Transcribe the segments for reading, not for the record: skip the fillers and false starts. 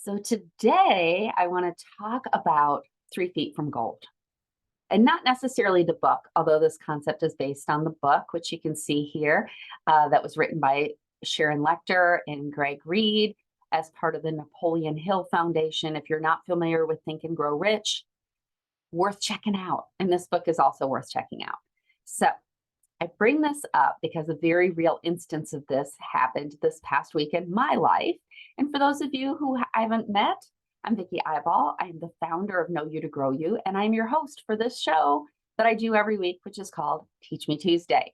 So today I want to talk about 3 Feet from Gold. And not necessarily the book, although this concept is based on the book, which you can see here, that was written by Sharon Lechter and Greg Reed as part of the Napoleon Hill Foundation. If you're not familiar with Think and Grow Rich, worth checking out. And this book is also worth checking out. So I bring this up because a very real instance of this happened this past week in my life. And for those of you who I haven't met, I'm Vicki Eyeball. I'm the founder of Know You to Grow You, and I'm your host for this show that I do every week, which is called Teach Me Tuesday.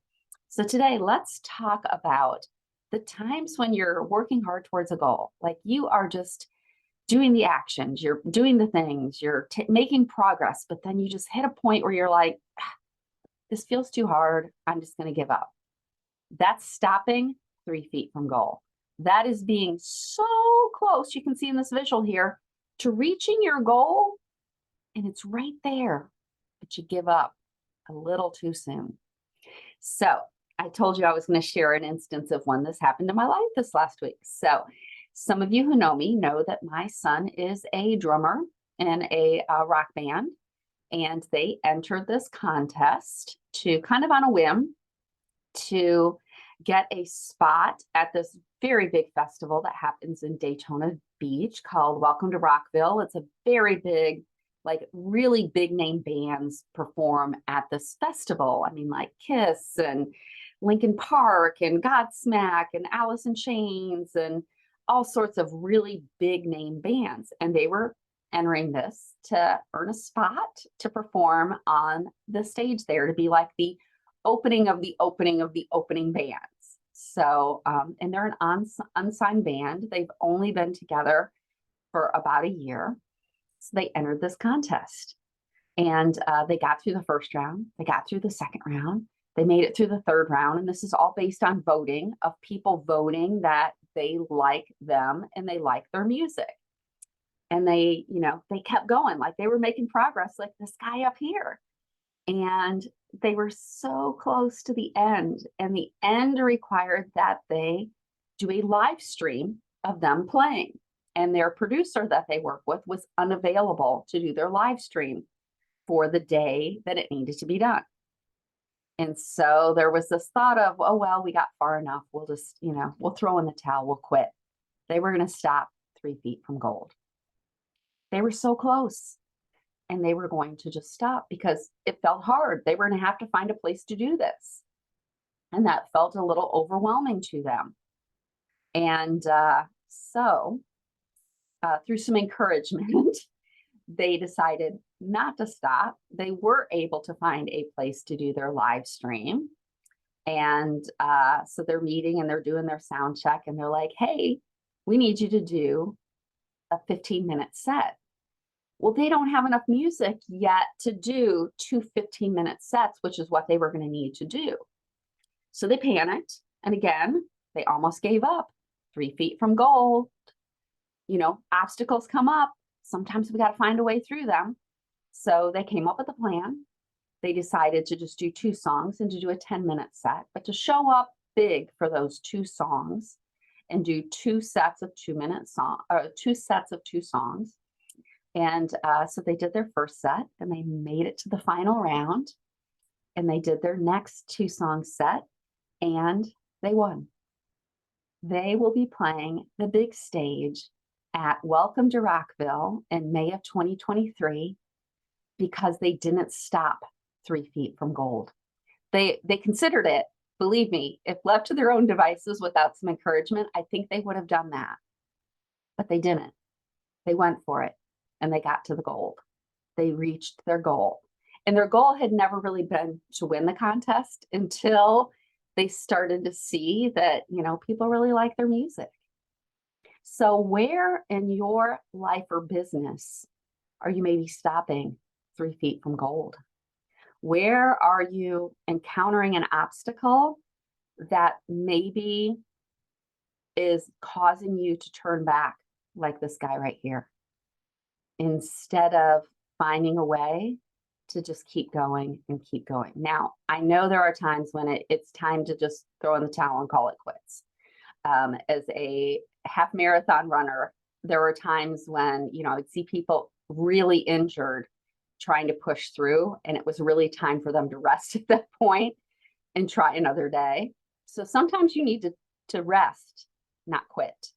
So today, let's talk about the times when you're working hard towards a goal. Like you are just doing the actions, you're doing the things, you're making progress, but then you just hit a point where you're like, this feels too hard. I'm just going to give up. That's stopping 3 feet from goal. That is being so close. You can see in this visual here to reaching your goal, and it's right there, but you give up a little too soon. So I told you I was going to share an instance of when this happened in my life this last week. So some of you who know me know that my son is a drummer in a rock band. And they entered this contest to kind of on a whim to get a spot at this very big festival that happens in Daytona Beach called Welcome to Rockville. It's a very big, like really big name bands perform at this festival. I mean, like Kiss and Linkin Park and Godsmack and Alice in Chains and all sorts of really big name bands. And they were entering this to earn a spot to perform on the stage there, to be like the opening of the opening of the opening bands. So, and they're an unsigned band. They've only been together for about a year. So they entered this contest and they got through the first round. They got through the second round. They made it through the third round. And this is all based on voting, of people voting that they like them and they like their music. And they kept going, like they were making progress, like this guy up here. And they were so close to the end. And the end required that they do a live stream of them playing. And their producer that they work with was unavailable to do their live stream for the day that it needed to be done. And so there was this thought of, oh, well, we got far enough. We'll just, we'll throw in the towel. We'll quit. They were going to stop 3 feet from gold. They were so close, and they were going to just stop because it felt hard. They were going to have to find a place to do this. And that felt a little overwhelming to them. And so through some encouragement, they decided not to stop. They were able to find a place to do their live stream. And so they're meeting and they're doing their sound check, and they're like, hey, we need you to do a 15-minute set. Well, they don't have enough music yet to do 2 15-minute sets, which is what they were going to need to do. So they panicked. And again, they almost gave up. 3 feet from goal. Obstacles come up. Sometimes we got to find a way through them. So they came up with a plan. They decided to just do 2 songs and to do a 10-minute set, but to show up big for those 2 songs and do 2 sets of 2-minute song, or 2 sets of 2 songs. And so they did their first set and they made it to the final round, and they did their next 2-song set and they won. They will be playing the big stage at Welcome to Rockville in May of 2023 because they didn't stop 3 feet from gold. They considered it. Believe me, if left to their own devices without some encouragement, I think they would have done that. But they didn't. They went for it. And they got to the gold. They reached their goal. And their goal had never really been to win the contest until they started to see that, people really like their music. So where in your life or business are you maybe stopping 3 feet from gold? Where are you encountering an obstacle that maybe is causing you to turn back, like this guy right here, instead of finding a way to just keep going and keep going? Now, I know there are times when it's time to just throw in the towel and call it quits. As a half marathon runner there were times when, I would see people really injured trying to push through, and it was really time for them to rest at that point and try another day. So sometimes you need to rest, not quit.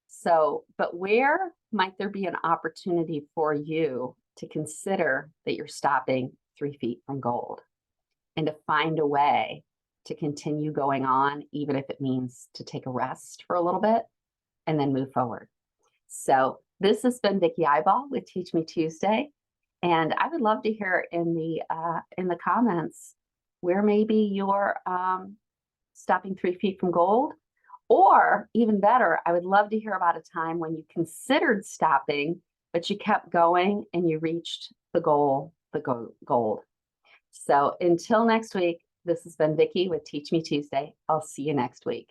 So, but where might there be an opportunity for you to consider that you're stopping 3 feet from gold and to find a way to continue going on, even if it means to take a rest for a little bit and then move forward? So this has been Vicki Eyeball with Teach Me Tuesday, and I would love to hear in the comments where maybe you're stopping 3 feet from gold, or even better, I would love to hear about a time when you considered stopping, but you kept going and you reached the goal, gold. So until next week, this has been Vicki with Teach Me Tuesday. I'll see you next week.